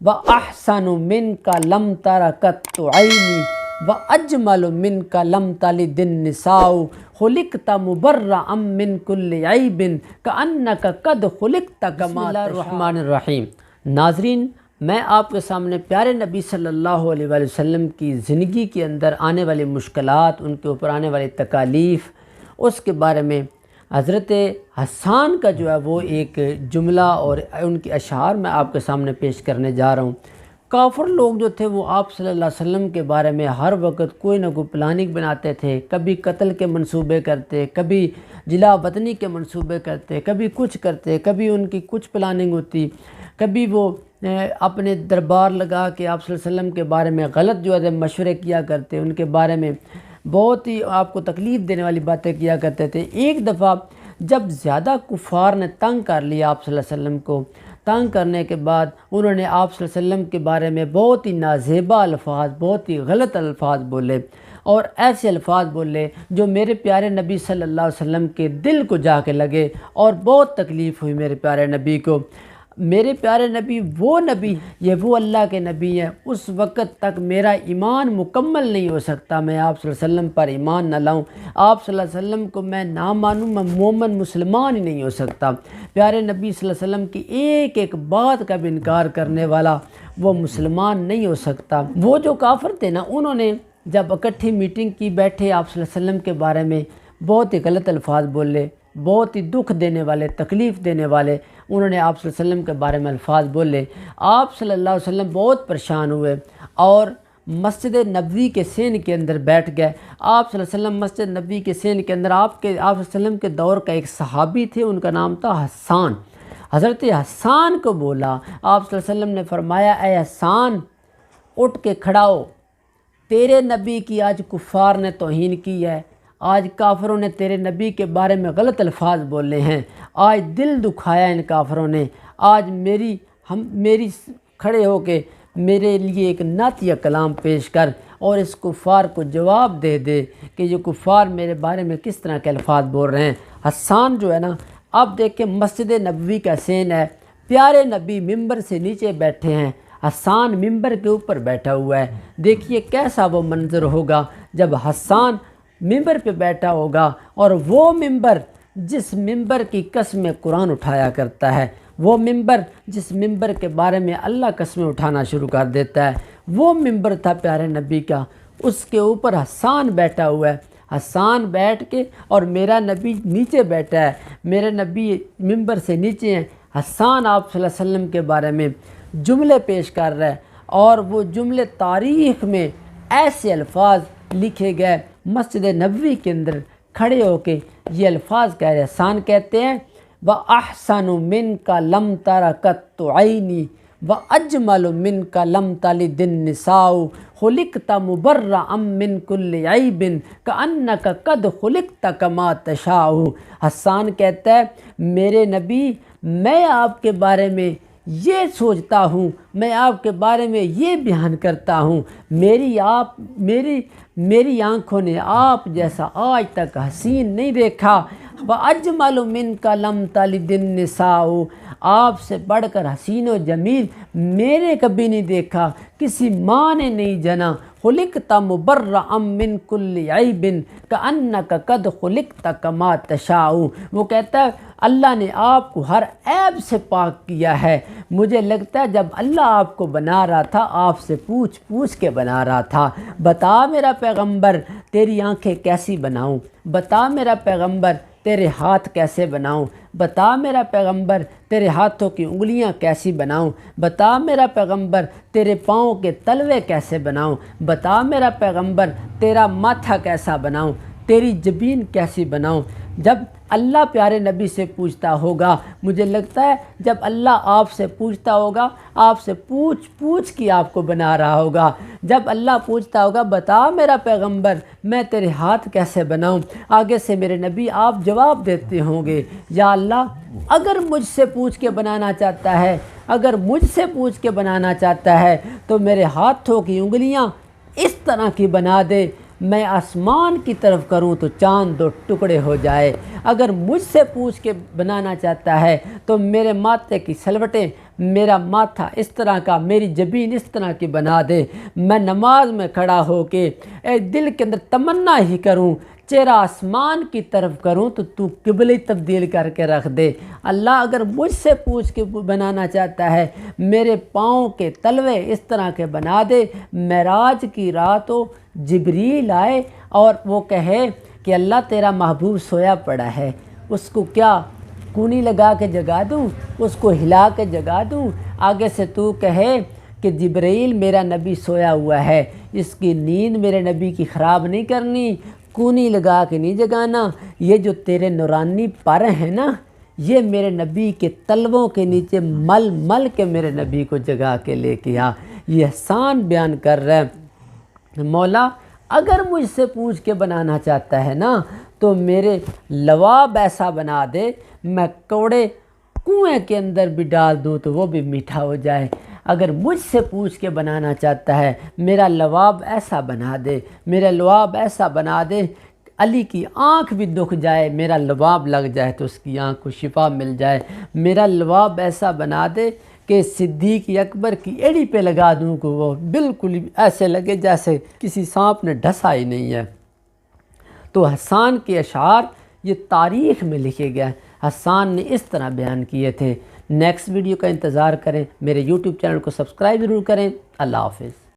وَأَحْسَنُ مِنْكَ لَمْ تَرَ قَطُّ عَيْنِي وَأَجْمَلُ مِنْكَ لَمْ تَلِدِ النِّسَاءُ خُلِقْتَ مُبَرَّأً مِنْ كُلِّ عَيْبٍ كَأَنَّكَ قَدْ خُلِقْتَ كَمَا تَشَاءُ۔ بسم اللہ الرحمن الرحیم۔ ناظرین، میں آپ کے سامنے پیارے نبی صلی اللہ علیہ وآلہ وسلم کی زندگی کے اندر آنے والی مشکلات، ان کے اوپر آنے والی تکالیف، اس کے بارے میں حضرت حسان کا جو ہے وہ ایک جملہ اور ان کے اشعار میں آپ کے سامنے پیش کرنے جا رہا ہوں۔ کافر لوگ جو تھے وہ آپ صلی اللہ علیہ وسلم کے بارے میں ہر وقت کوئی نہ کوئی پلاننگ بناتے تھے، کبھی قتل کے منصوبے کرتے، کبھی جلا وطنی کے منصوبے کرتے، کبھی کچھ کرتے، کبھی ان کی کچھ پلاننگ ہوتی، کبھی وہ اپنے دربار لگا کے آپ صلی اللہ علیہ وسلم کے بارے میں غلط جو ہے مشورے کیا کرتے، ان کے بارے میں بہت ہی آپ کو تکلیف دینے والی باتیں کیا کرتے تھے۔ ایک دفعہ جب زیادہ کفار نے تنگ کر لیا آپ صلی اللہ علیہ وسلم کو، تنگ کرنے کے بعد انہوں نے آپ صلی اللہ علیہ وسلم کے بارے میں بہت ہی نازیبا الفاظ، بہت ہی غلط الفاظ بولے، اور ایسے الفاظ بولے جو میرے پیارے نبی صلی اللہ علیہ وسلم کے دل کو جا کے لگے، اور بہت تکلیف ہوئی میرے پیارے نبی کو۔ میرے پیارے نبی وہ نبی، یہ وہ اللہ کے نبی ہیں، اس وقت تک میرا ایمان مکمل نہیں ہو سکتا، میں آپ صلی اللہ علیہ وسلم پر ایمان نہ لاؤں، آپ صلی اللہ علیہ وسلم کو میں نہ مانوں، میں مومن مسلمان ہی نہیں ہو سکتا۔ پیارے نبی صلی اللہ علیہ وسلم کی ایک ایک بات کا بھی انکار کرنے والا وہ مسلمان نہیں ہو سکتا۔ وہ جو کافر تھے نا، انہوں نے جب اکٹھی میٹنگ کی، بیٹھے آپ صلی اللہ علیہ وسلم کے بارے میں بہت ہی غلط الفاظ بولے، بہت ہی دکھ دینے والے، تکلیف دینے والے انہوں نے آپ صلی اللہ علیہ وسلم کے بارے میں الفاظ بولے۔ آپ صلی اللہ علیہ وسلم بہت پریشان ہوئے اور مسجد نبوی کے سین کے اندر بیٹھ گئے۔ آپ صلی اللہ علیہ وسلم مسجد نبوی کے سین کے اندر آپ صلی اللہ علیہ وسلم کے دور کا ایک صحابی تھے، ان کا نام تھا حسان۔ حضرت حسان کو بولا، آپ صلی اللہ علیہ وسلم نے فرمایا، اے حسان اٹھ کے کھڑا ہو، تیرے نبی کی آج کفار نے توہین کی ہے، آج کافروں نے تیرے نبی کے بارے میں غلط الفاظ بولے ہیں، آج دل دکھایا ان کافروں نے، آج میری کھڑے ہو کے میرے لیے ایک نعتیہ کلام پیش کر اور اس کفار کو جواب دے دے کہ یہ کفار میرے بارے میں کس طرح کے الفاظ بول رہے ہیں۔ حسان جو ہے نا، اب دیکھیں مسجد نبوی کا سین ہے، پیارے نبی ممبر سے نیچے بیٹھے ہیں، حسان ممبر کے اوپر بیٹھا ہوا ہے۔ دیکھیے کیسا وہ منظر ہوگا جب حسان ممبر پہ بیٹھا ہوگا، اور وہ ممبر جس ممبر کی قسم قرآن اٹھایا کرتا ہے، وہ ممبر جس ممبر کے بارے میں اللہ قسمیں اٹھانا شروع کر دیتا ہے، وہ ممبر تھا پیارے نبی کا، اس کے اوپر حسان بیٹھا ہوا ہے۔ حسان بیٹھ کے اور میرا نبی نیچے بیٹھا ہے، میرے نبی ممبر سے نیچے ہیں، حسان آپ صلی اللہ علیہ وسلم کے بارے میں جملے پیش کر رہا ہے، اور وہ جملے تاریخ میں ایسے الفاظ لکھے گئے، مسجد نبوی کے اندر کھڑے ہو کے یہ الفاظ کہہ رہے۔ حسان کہتے ہیں، وَأَحْسَنُ مِنْكَ لَمْ تَرَ قَطُّ عَيْنِي وَأَجْمَلُ مِنْكَ لَمْ تَلِدِ النِّسَاءُ خُلِقْتَ مُبَرَّأً مِنْ كُلِّ عَيْبٍ كَأَنَّكَ قَدْ خُلِقْتَ كَمَا تَشَاءُ۔ حسان کہتا ہے، میرے نبی میں آپ کے بارے میں یہ سوچتا ہوں، میں آپ کے بارے میں یہ بیان کرتا ہوں، میری آنکھوں نے آپ جیسا آج تک حسین نہیں دیکھا۔ وَأَجْمَلُ مِنْكَ لَمْ تَلِدِ النِّسَاءُ، آپ سے بڑھ کر حسین و جمیل میرے کبھی نہیں دیکھا، کسی ماں نے نہیں جنا۔ خُلِقْتَ مُبَرَّأً مِنْ كُلِّ عَيْبٍ كَأَنَّكَ قَدْ خُلِقْتَ كَمَا تَشَاءُ۔ وہ کہتا ہے اللہ نے آپ کو ہر عیب سے پاک کیا ہے، مجھے لگتا ہے جب اللہ آپ کو بنا رہا تھا آپ سے پوچھ پوچھ کے بنا رہا تھا، بتا میرا پیغمبر تیری آنکھیں کیسی بناؤں، بتا میرا پیغمبر تیرے ہاتھ کیسے بناؤں، بتا میرا پیغمبر تیرے ہاتھوں کی انگلیاں کیسی بناؤں، بتا میرا پیغمبر تیرے پاؤں کے تلوے کیسے بناؤں، بتا میرا پیغمبر تیرا ماتھا کیسا بناؤں، تیری جبین کیسی بناؤں۔ جب اللہ پیارے نبی سے پوچھتا ہوگا، مجھے لگتا ہے جب اللہ آپ سے پوچھتا ہوگا، آپ سے پوچھ پوچھ کے آپ کو بنا رہا ہوگا۔ جب اللہ پوچھتا ہوگا، بتا میرا پیغمبر میں تیرے ہاتھ کیسے بناؤں، آگے سے میرے نبی آپ جواب دیتے ہوں گے، یا اللہ اگر مجھ سے پوچھ کے بنانا چاہتا ہے، اگر مجھ سے پوچھ کے بنانا چاہتا ہے تو میرے ہاتھوں کی انگلیاں اس طرح کی بنا دے، میں آسمان کی طرف کروں تو چاند دو ٹکڑے ہو جائے۔ اگر مجھ سے پوچھ کے بنانا چاہتا ہے تو میرے ماتھے کی سلوٹیں، میرا ماتھا اس طرح کا، میری جبین اس طرح کی بنا دے، میں نماز میں کھڑا ہو کے دل کے اندر تمنا ہی کروں، چہرہ آسمان کی طرف کروں تو قبلہ تبدیل کر کے رکھ دے۔ اللہ اگر مجھ سے پوچھ کے بنانا چاہتا ہے، میرے پاؤں کے تلوے اس طرح کے بنا دے، معراج کی رات ہو، جبریل آئے اور وہ کہے کہ اللہ تیرا محبوب سویا پڑا ہے، اس کو کیا کونی لگا کے جگا دوں، اس کو ہلا کے جگا دوں؟ آگے سے تو کہے کہ جبرائیل میرا نبی سویا ہوا ہے، اس کی نیند میرے نبی کی خراب نہیں کرنی، کونی لگا کے نہیں جگانا، یہ جو تیرے نورانی پر ہیں نا، یہ میرے نبی کے تلووں کے نیچے مل مل کے میرے نبی کو جگا کے لے کے آ۔ یہ احسان بیان کر رہا ہے مولا اگر مجھ سے پوچھ کے بنانا چاہتا ہے نا تو میرے لواب ایسا بنا دے، میں کوڑے کنویں کے اندر بھی ڈال دوں تو وہ بھی میٹھا ہو جائے۔ اگر مجھ سے پوچھ کے بنانا چاہتا ہے، میرا لواب ایسا بنا دے، میرا لواب ایسا بنا دے، علی کی آنکھ بھی دکھ جائے، میرا لواب لگ جائے تو اس کی آنکھ کو شفا مل جائے، میرا لواب ایسا بنا دے کہ صدیق اکبر کی ایڑی پہ لگا دوں کہ وہ بالکل ایسے لگے جیسے کسی سانپ نے ڈھسا ہی نہیں ہے۔ تو حسان کے اشعار یہ تاریخ میں لکھے گئے، حسان نے اس طرح بیان کیے تھے۔ نیکسٹ ویڈیو کا انتظار کریں، میرے یوٹیوب چینل کو سبسکرائب ضرور کریں۔ اللہ حافظ۔